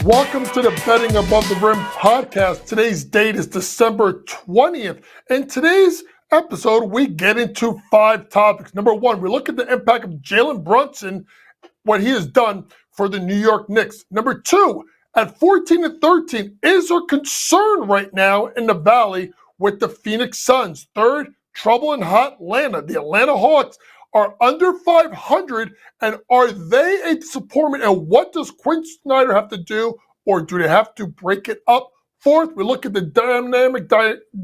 Welcome to the Betting Above the Rim podcast. Today's date is December 20th. In today's episode, we get into 5 topics. Number 1, we look at the impact of Jalen Brunson, what he has done for the New York Knicks. Number 2, at 14-13, is there concern right now in the Valley with the Phoenix Suns? 3rd, trouble in hot Atlanta. The Atlanta Hawks are under 500, and are they a disappointment? And what does Quinn Snyder have to do, or do they have to break it up? 4th, we look at the dynamic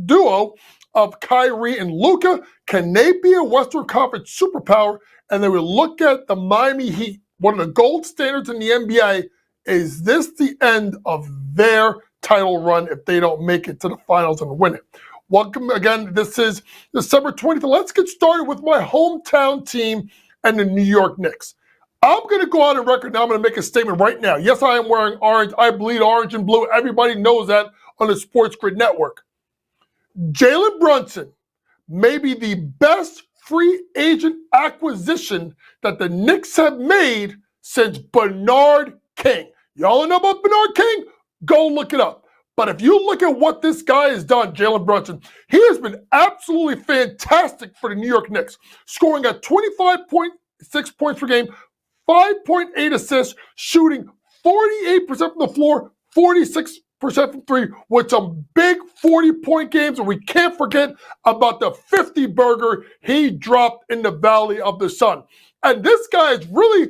duo of Kyrie and Luka. Can they be a Western Conference superpower? And then we look at the Miami Heat, one of the gold standards in the NBA. Is this the end of their title run if they don't make it to the finals and win it? Welcome again. This is December 20th. Let's get started with my hometown team and the New York Knicks. I'm going to go on a record now. I'm going to make a statement right now. Yes, I am wearing orange. I bleed orange and blue. Everybody knows that on the SportsGrid network. Jalen Brunson may be the best free agent acquisition that the Knicks have made since Bernard King. Y'all know about Bernard King? Go look it up. But if you look at what this guy has done, Jalen Brunson, he has been absolutely fantastic for the New York Knicks, scoring at 25.6 points per game, 5.8 assists, shooting 48% from the floor, 46% from 3, with some big 40-point games. And we can't forget about the 50-burger he dropped in the Valley of the Sun. And this guy has really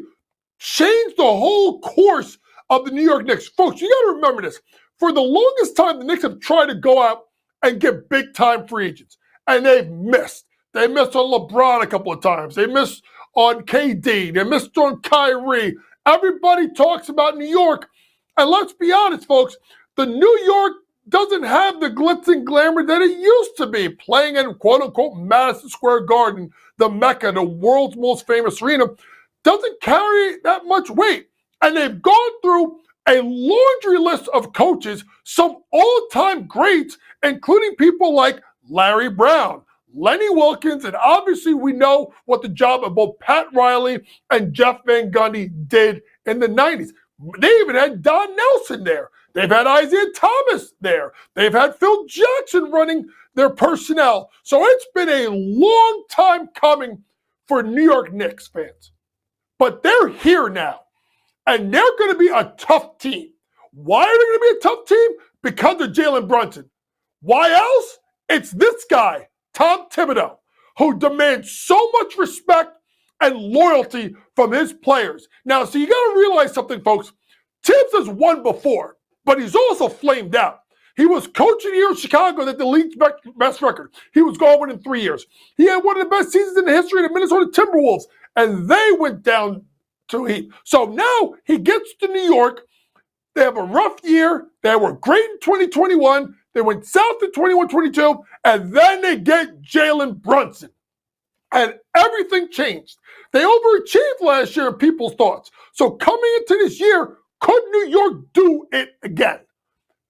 changed the whole course of the New York Knicks. Folks, you got to remember this. For the longest time, the Knicks have tried to go out and get big-time free agents, and they've missed. They missed on LeBron a couple of times. They missed on KD. They missed on Kyrie. Everybody talks about New York, and let's be honest, folks, the New York doesn't have the glitz and glamour that it used to be, playing in quote-unquote Madison Square Garden, the Mecca, the world's most famous arena, doesn't carry that much weight, and they've gone through a laundry list of coaches, some all-time greats, including people like Larry Brown, Lenny Wilkins, and obviously we know what the job of both Pat Riley and Jeff Van Gundy did in the 90s. They even had Don Nelson there. They've had Isaiah Thomas there. They've had Phil Jackson running their personnel. So it's been a long time coming for New York Knicks fans. But they're here now. And they're going to be a tough team. Why are they going to be a tough team? Because of Jalen Brunson. Why else? It's this guy, Tom Thibodeau, who demands so much respect and loyalty from his players. Now, so you got to realize something, folks. Tibbs has won before, but he's also flamed out. He was coach of the year in Chicago that the league's best record. He was gone in 3 years. He had one of the best seasons in the history of the Minnesota Timberwolves, and they went down to Heat. So now he gets to New York. They have a rough year. They were great in 2021. They went south in 21-22, and then they get Jalen Brunson. And everything changed. They overachieved last year in people's thoughts. So coming into this year, could New York do it again?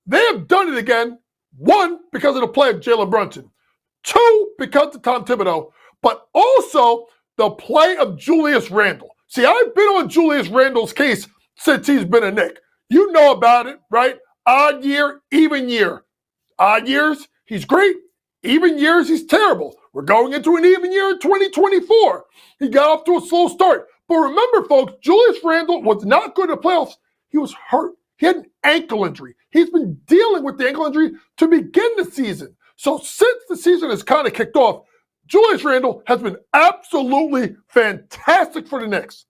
They have done it again. 1, because of the play of Jalen Brunson. 2, because of Tom Thibodeau. But also the play of Julius Randle. See, I've been on Julius Randle's case since he's been a Knick. You know about it, right? Odd year, even year. Odd years, he's great. Even years, he's terrible. We're going into an even year in 2024. He got off to a slow start. But remember, folks, Julius Randle was not good at playoffs. He was hurt. He had an ankle injury. He's been dealing with the ankle injury to begin the season. So since the season has kind of kicked off, Julius Randle has been absolutely fantastic for the Knicks.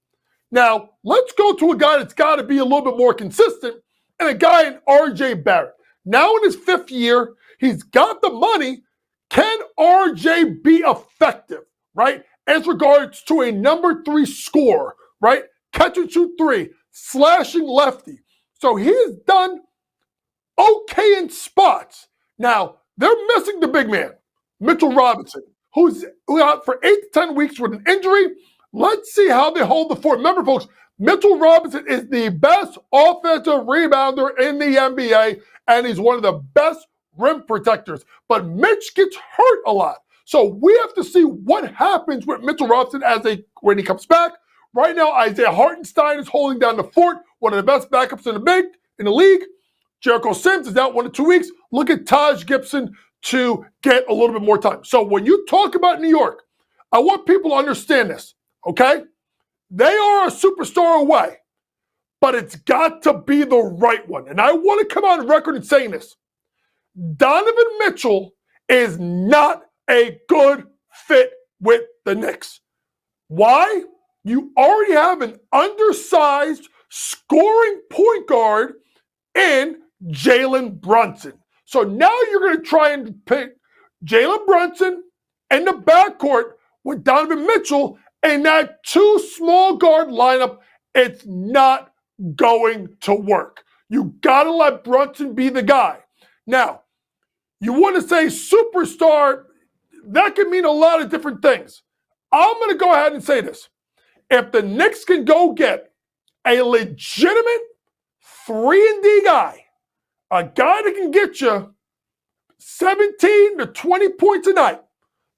Now, let's go to a guy that's got to be a little bit more consistent, and a guy in R.J. Barrett. Now in his 5th year, he's got the money. Can R.J. be effective, right, as regards to a number 3 scorer, right? Catch and shoot 3, slashing lefty. So he has done okay in spots. Now, they're missing the big man, Mitchell Robinson, who's out for 8 to 10 weeks with an injury. Let's see how they hold the fort. Remember, folks, Mitchell Robinson is the best offensive rebounder in the NBA, and he's one of the best rim protectors. But Mitch gets hurt a lot. So we have to see what happens with Mitchell Robinson when he comes back. Right now, Isaiah Hartenstein is holding down the fort, one of the best backups in the in the league. Jericho Sims is out 1 to 2 weeks. Look at Taj Gibson to get a little bit more time. So when you talk about New York, I want people to understand this, okay? They are a superstar away, but it's got to be the right one. And I want to come on record and saying this. Donovan Mitchell is not a good fit with the Knicks. Why? You already have an undersized scoring point guard in Jalen Brunson. So now you're going to try and pick Jalen Brunson in the backcourt with Donovan Mitchell in that two small guard lineup. It's not going to work. You got to let Brunson be the guy. Now, you want to say superstar, that can mean a lot of different things. I'm going to go ahead and say this. If the Knicks can go get a legitimate 3-and-D guy, a guy that can get you 17 to 20 points a night,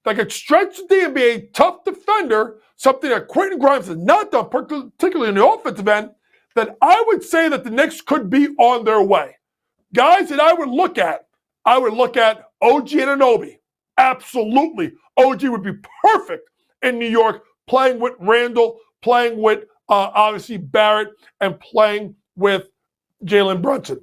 that can stretch the D and be a tough defender, something that Quentin Grimes has not done, particularly in the offensive end, then I would say that the Knicks could be on their way. Guys that I would look at OG Anunoby. Absolutely. OG would be perfect in New York, playing with Randall, playing with obviously Barrett, and playing with Jalen Brunson.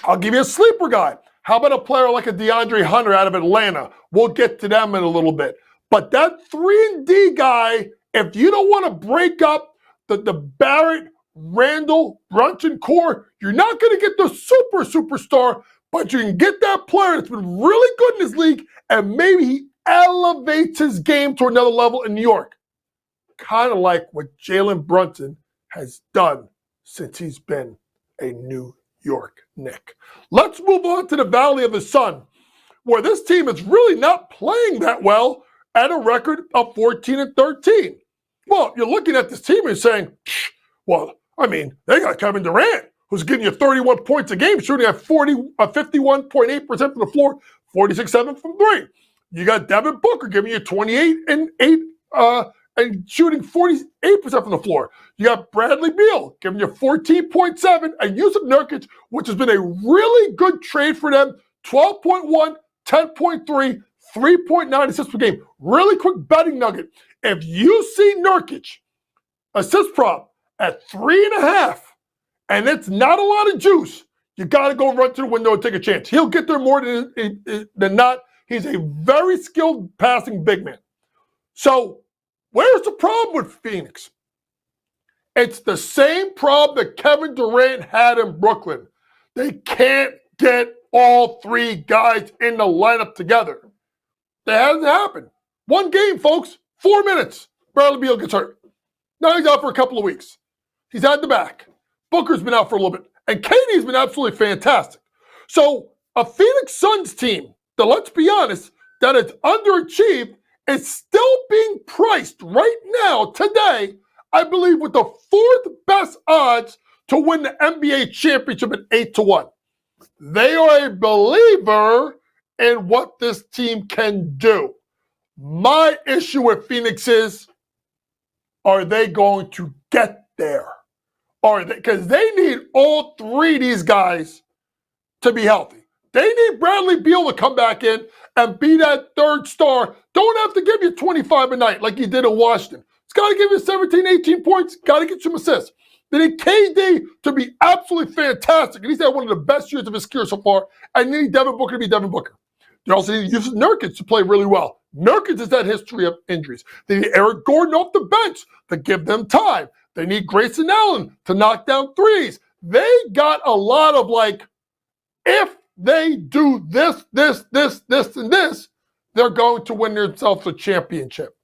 I'll give you a sleeper guy. How about a player like a DeAndre Hunter out of Atlanta? We'll get to them in a little bit. But that 3-and-D guy, if you don't want to break up the Barrett, Randall, Brunson core, you're not going to get the superstar, but you can get that player that's been really good in this league, and maybe he elevates his game to another level in New York. Kind of like what Jalen Brunson has done since he's been a New York Knick. Let's move on to the Valley of the Sun, where this team is really not playing that well at a record of 14-13. Well, you're looking at this team and saying, well, I mean, they got Kevin Durant, who's giving you 31 points a game, shooting at 51.8% from the floor, 46.7 from three. You got Devin Booker giving you 28-8 and shooting 48% from the floor. You got Bradley Beal giving you 14.7, and Yusuf Nurkic, which has been a really good trade for them, 12.1, 10.3, 3.9 assists per game. Really quick betting nugget. If you see Nurkic assist prop at 3.5, and it's not a lot of juice, you got to go run to the window and take a chance. He'll get there more than not. He's a very skilled passing big man. So where's the problem with Phoenix? It's the same problem that Kevin Durant had in Brooklyn. They can't get all three guys in the lineup together. That hasn't happened. One game, folks, 4 minutes. Bradley Beal gets hurt. Now he's out for a couple of weeks. He's at the back. Booker's been out for a little bit. And KD's been absolutely fantastic. So a Phoenix Suns team that, let's be honest, that is underachieved is still being priced right now, today, I believe, with the fourth best odds to win the NBA championship at 8-1. They are a believer in what this team can do. My issue with Phoenix is, are they going to get there? Because they need all three of these guys to be healthy. They need Bradley Beal to come back in and be that third star. Don't have to give you 25 a night like he did in Washington. It's got to give you 17, 18 points. Got to get some assists. They need KD to be absolutely fantastic. And he's had one of the best years of his career so far. And they need Devin Booker to be Devin Booker. They also need Yusuf Nurkic to play really well. Nurkic has that history of injuries. They need Eric Gordon off the bench to give them time. They need Grayson Allen to knock down threes. They got a lot of if they do this, and this, they're going to win themselves a championship.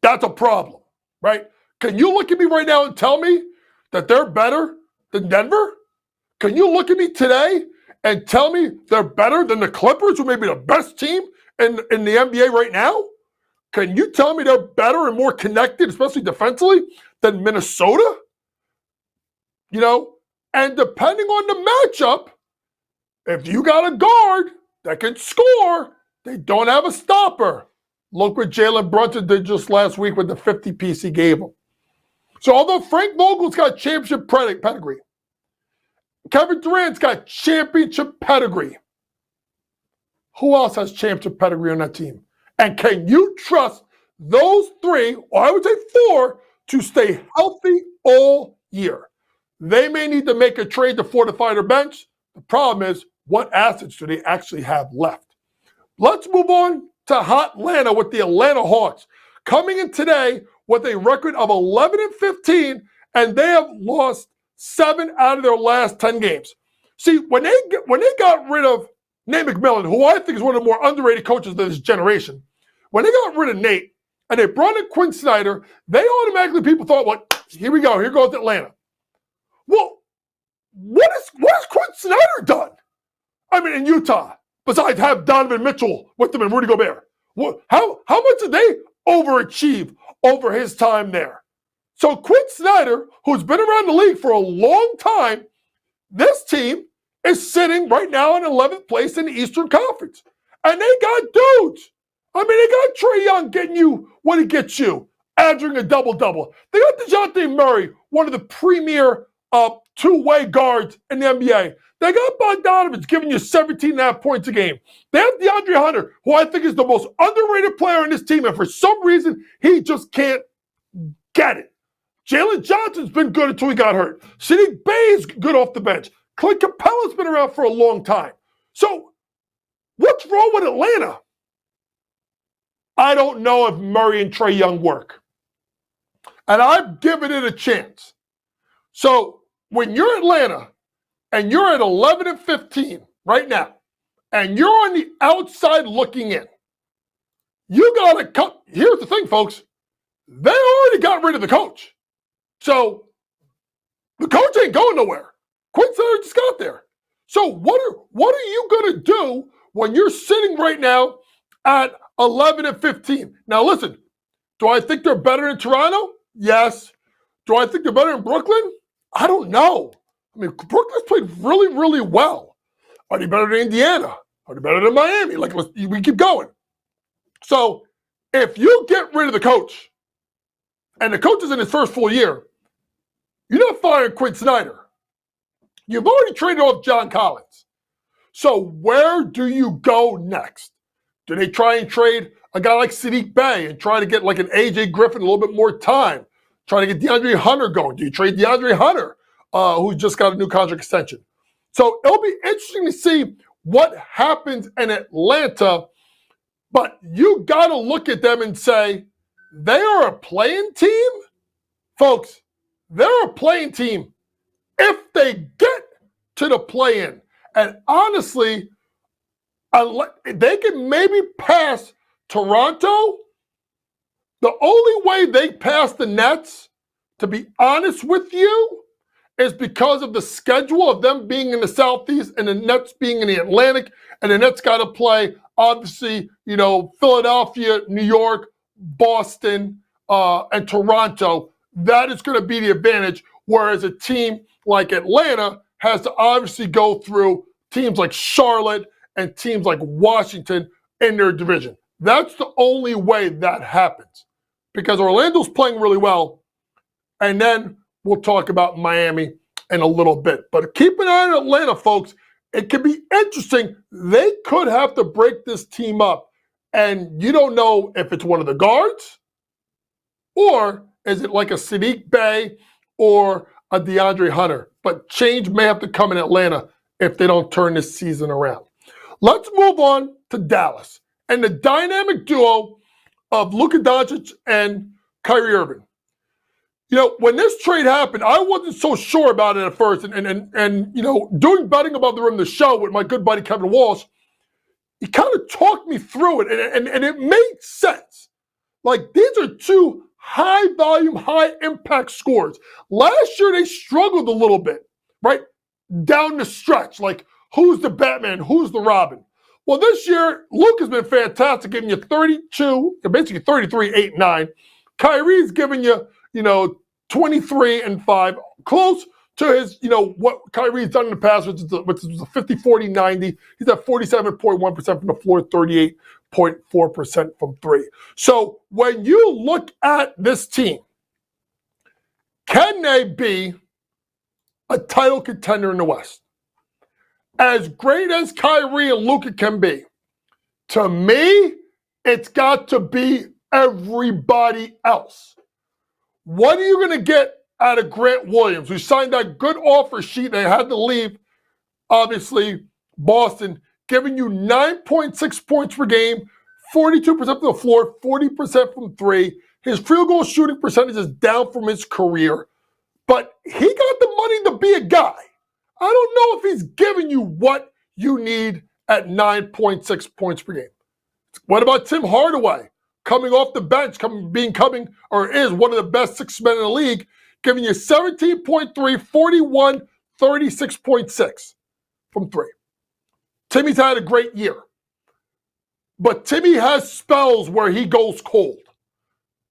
That's a problem, right? Can you look at me right now and tell me that they're better than Denver? Can you look at me today and tell me they're better than the Clippers, who may be the best team in the NBA right now? Can you tell me they're better and more connected, especially defensively, than Minnesota? And depending on the matchup, if you got a guard that can score, they don't have a stopper. Look what Jalen Brunson did just last week with the 50-piece he gave him. So although Frank Vogel's got championship pedigree, Kevin Durant's got championship pedigree. Who else has championship pedigree on that team? And can you trust those three, or I would say four, to stay healthy all year? They may need to make a trade to fortify their bench. The problem is, what assets do they actually have left? Let's move on to Hot Atlanta with the Atlanta Hawks. Coming in today with a record of 11-15, and they have lost 7 out of their last 10 games. See, when they got rid of Nate McMillan, who I think is one of the more underrated coaches of this generation, when they got rid of Nate and they brought in Quinn Snyder, they automatically, people thought, well, here we go, here goes Atlanta. Well, what has Quinn Snyder done? I mean, in Utah, besides have Donovan Mitchell with them and Rudy Gobert. How much did they overachieve over his time there? So Quinn Snyder, who's been around the league for a long time, this team is sitting right now in 11th place in the Eastern Conference. And they got dudes. I mean, they got Trae Young getting you what he gets you, averaging a double-double. They got DeJounte Murray, one of the premier two-way guards in the NBA. They got Bogdanovich giving you 17.5 points a game. They have DeAndre Hunter, who I think is the most underrated player on this team, and for some reason, he just can't get it. Jalen Johnson's been good until he got hurt. Sadiq Bey is good off the bench. Clint Capella's been around for a long time. So, what's wrong with Atlanta? I don't know if Murray and Trae Young work. And I've given it a chance. So, when you're Atlanta and you're at 11-15 right now, and you're on the outside looking in, you got to cut. Here's the thing, folks. They already got rid of the coach. So, the coach ain't going nowhere. Quinn Snyder just got there. So, what are you going to do when you're sitting right now at 11-15? Now, listen, do I think they're better in Toronto? Yes. Do I think they're better in Brooklyn? I don't know. I mean, Brooklyn's played really, really well. Are they better than Indiana? Are they better than Miami? Like, we keep going. So, if you get rid of the coach, and the coach is in his first full year, you're not firing Quinn Snyder. You've already traded off John Collins. So where do you go next? Do they try and trade a guy like Sadiq Bey and try to get like an AJ Griffin a little bit more time? Try to get DeAndre Hunter going. Do you trade DeAndre Hunter, who just got a new contract extension? So it'll be interesting to see what happens in Atlanta, but you got to look at them and say, they are a playing team? Folks, they're a playing team if they get to the play-in. And honestly, they can maybe pass Toronto. The only way they pass the Nets, to be honest with you, is because of the schedule of them being in the Southeast and the Nets being in the Atlantic. And the Nets got to play, obviously, Philadelphia, New York, Boston, and Toronto. That is going to be the advantage, whereas a team like Atlanta has to obviously go through teams like Charlotte and teams like Washington in their division. That's the only way that happens, because Orlando's playing really well, and then we'll talk about Miami in a little bit. But keep an eye on Atlanta, folks. It could be interesting. They could have to break this team up, and you don't know if it's one of the guards, or is it like a Sadiq Bey or a DeAndre Hunter. But change may have to come in Atlanta if they don't turn this season around. Let's move on to Dallas and the dynamic duo of Luka Doncic and Kyrie Irving. When this trade happened, I wasn't so sure about it at first. And doing Betting Above the Rim, the show with my good buddy Kevin Walsh, he kind of talked me through it, and it made sense. Like, these are two high-volume, high-impact scores. Last year, they struggled a little bit, right? Down the stretch. Like, who's the Batman? Who's the Robin? Well, this year, Luka's been fantastic, giving you 32, basically 33, 8, 9. Kyrie's giving you, 23 and 5. Close to his, what Kyrie's done in the past, which is a 50, 40, 90. He's at 47.1% from the floor, 38.4% from three. So when you look at this team, can they be a title contender in the West. As great as Kyrie and Luka can be, to me, it's got to be everybody else. What are you going to get out of Grant Williams, who signed that good offer sheet and had to leave, obviously, Boston, giving you 9.6 points per game, 42% from the floor, 40% from three. His field goal shooting percentage is down from his career, but he got the money to be a guy. I don't know if he's giving you what you need at 9.6 points per game. What about Tim Hardaway, coming off the bench, is one of the best 6 men in the league, giving you 17.3, 41, 36.6 from three. Timmy's had a great year, but Timmy has spells where he goes cold,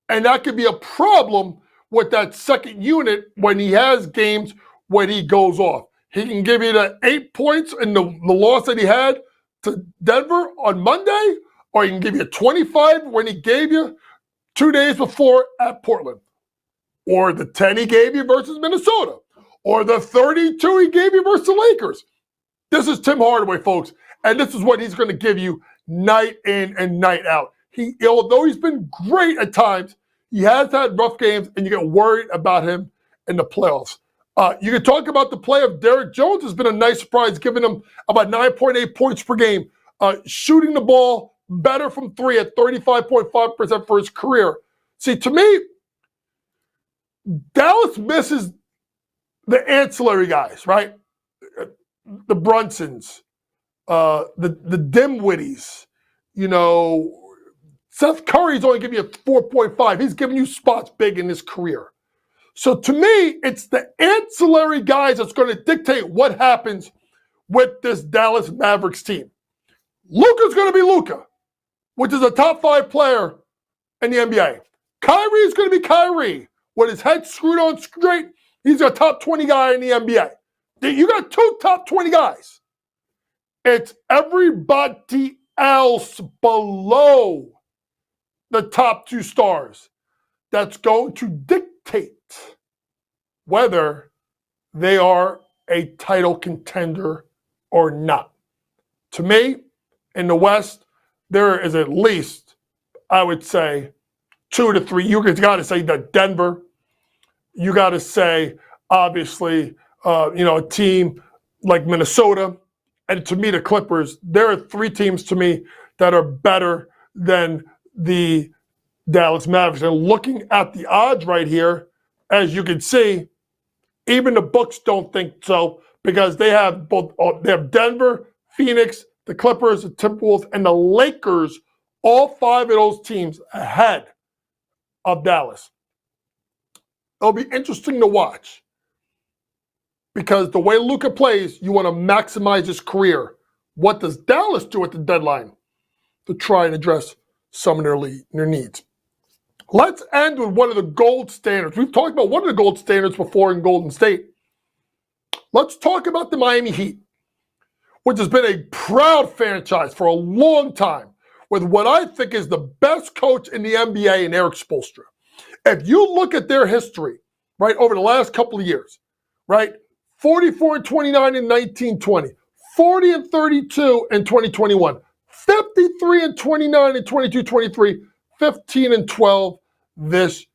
and that could be a problem with that second unit when he has games when he goes off. He can give you the 8 points in the loss that he had to Denver on Monday, or he can give you 25 when he gave you 2 days before at Portland, or the 10 he gave you versus Minnesota, or the 32 he gave you versus the Lakers. This is Tim Hardaway, folks, and this is what he's going to give you night in and night out. Although he's been great at times, he has had rough games, and you get worried about him in the playoffs. You can talk about the play of Derrick Jones. Has been a nice surprise, giving him about 9.8 points per game, shooting the ball better from three at 35.5% for his career. See, to me, Dallas misses the ancillary guys, right? The Brunsons, the Dimwitties, Seth Curry's only giving you 4.5. He's giving you spots big in his career. So to me, it's the ancillary guys that's going to dictate what happens with this Dallas Mavericks team. Luka's going to be Luka, which is a top 5 player in the NBA. Kyrie is going to be Kyrie. With his head screwed on straight, he's a top 20 guy in the NBA. You got 2 top 20 guys. It's everybody else below the top 2 stars that's going to dictate whether they are a title contender or not. To me, in the West, there is at least, I would say, 2 to 3. You got to say that Denver. You got to say, obviously, a team like Minnesota. And to me, the Clippers. There are 3 teams to me that are better than the Dallas Mavericks. And looking at the odds right here, as you can see, even the books don't think so, because they have Denver, Phoenix, the Clippers, the Timberwolves, and the Lakers, all 5 of those teams ahead of Dallas. It'll be interesting to watch, because the way Luka plays, you want to maximize his career. What does Dallas do at the deadline to try and address some of their needs? Let's end with one of the gold standards. We've talked about one of the gold standards before in Golden State. Let's talk about the Miami Heat, which has been a proud franchise for a long time, with what I think is the best coach in the NBA in Eric Spoelstra. If you look at their history, right, over the last couple of years, right, 44-29 in 1920, 40-32 in 2021, 53-29 in 22-23, 15-12 this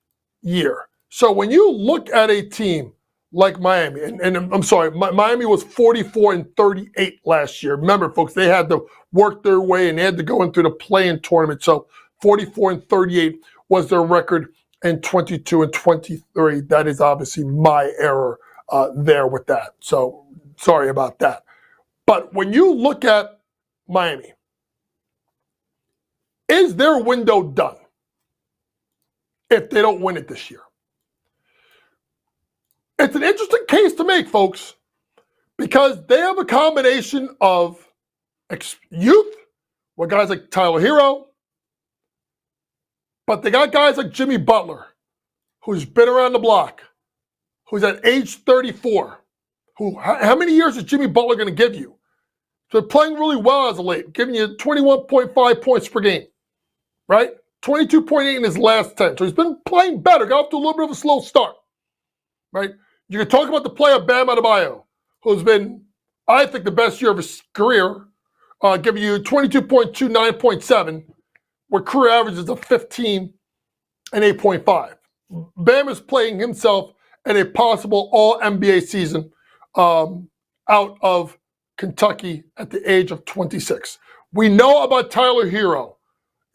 year. So when you look at a team like Miami, and I'm sorry, Miami was 44-38 last year. Remember, folks, they had to work their way and they had to go into the play-in tournament. So 44-38 was their record in 22-23. That is obviously my error there with that. So sorry about that. But when you look at Miami, is their window done if they don't win it this year? It's an interesting case to make, folks, because they have a combination of youth with guys like Tyler Hero, but they got guys like Jimmy Butler, who's been around the block, who's at age 34. How many years is Jimmy Butler going to give you? So playing really well as of late, giving you 21.5 points per game, right? 22.8 in his last 10. So he's been playing better, got off to a little bit of a slow start, right? You can talk about the player Bam Adebayo, who's been, I think, the best year of his career, giving you 22.2, 9.7, where career averages of 15 and 8.5. Bam is playing himself in a possible all-NBA season out of Kentucky at the age of 26. We know about Tyler Hero.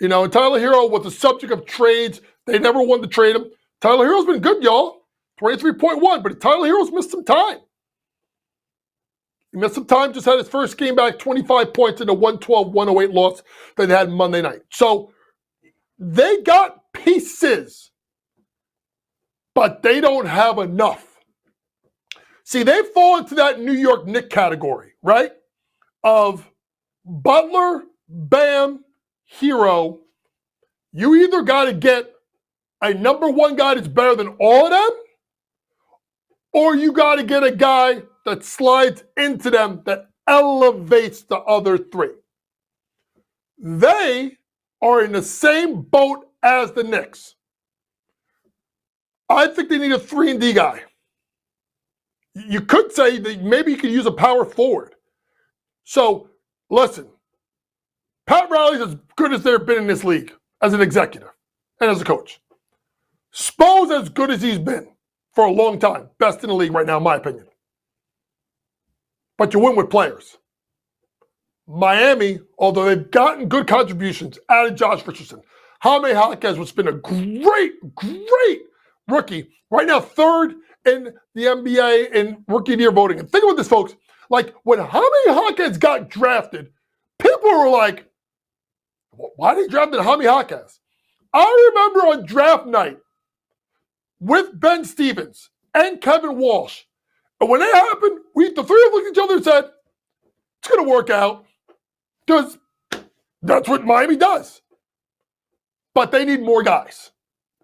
You know, and Tyler Hero was the subject of trades. They never wanted to trade him. Tyler Hero's been good, y'all. 23.1, but Tyler Hero's missed some time. He missed some time, just had his first game back, 25 points in a 112-108 loss that they had Monday night. So they got pieces, but they don't have enough. See, they fall into that New York Knicks category, right? Of Butler, Bam, Hero. You either got to get a number one guy that's better than all of them, or you got to get a guy that slides into them that elevates the other three. They are in the same boat as the Knicks. I think they need a 3-and-D guy. You could say that maybe you could use a power forward. So, listen, Pat Riley's as good as they've been in this league as an executive and as a coach. Spo's as good as he's been for a long time. Best in the league right now, in my opinion. But you win with players. Miami, although they've gotten good contributions, added Josh Richardson. Jaime Jaquez, has been a great rookie. Right now, third in the NBA in Rookie of the Year voting. And think about this, folks. Like, when Jaime Jaquez got drafted, people were like, why did he draft Jaime Jaquez? I remember on draft night with Ben Stevens and Kevin Walsh. And when that happened, the three of us looked at each other and said, it's going to work out because that's what Miami does. But they need more guys.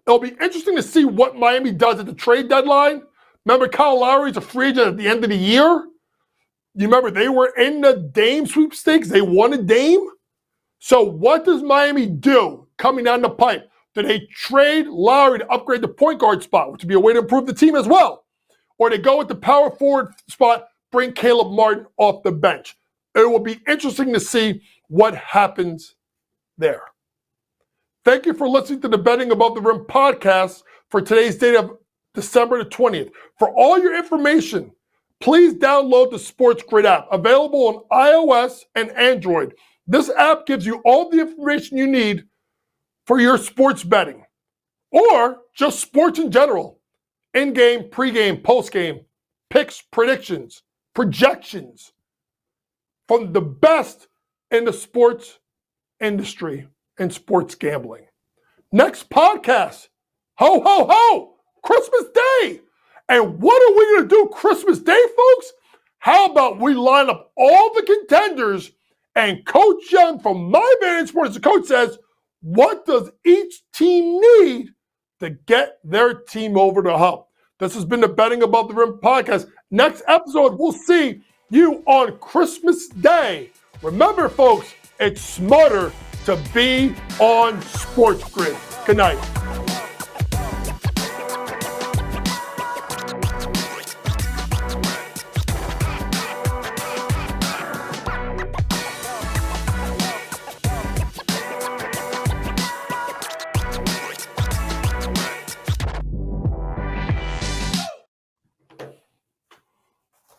It'll be interesting to see what Miami does at the trade deadline. Remember, Kyle Lowry's a free agent at the end of the year. You remember they were in the Dame sweepstakes. They won a Dame. So what does Miami do coming down the pipe? Do they trade Lowry to upgrade the point guard spot, which would be a way to improve the team as well? Or they go with the power forward spot, bring Caleb Martin off the bench? It will be interesting to see what happens there. Thank you for listening to the Betting Above the Rim podcast for today's date of December the 20th. For all your information, please download the SportsGrid app, available on iOS and Android. This app gives you all the information you need for your sports betting, or just sports in general. In-game, pre-game, post-game, picks, predictions, projections from the best in the sports industry and sports gambling. Next podcast, ho, ho, ho, Christmas Day. And what are we going to do Christmas Day, folks? How about we line up all the contenders, and Coach Young from My Vantage Sports, the coach, says, what does each team need to get their team over the hump? This has been the Betting Above the Rim podcast. Next episode, we'll see you on Christmas Day. Remember, folks, it's smarter to be on SportsGrid. Good night.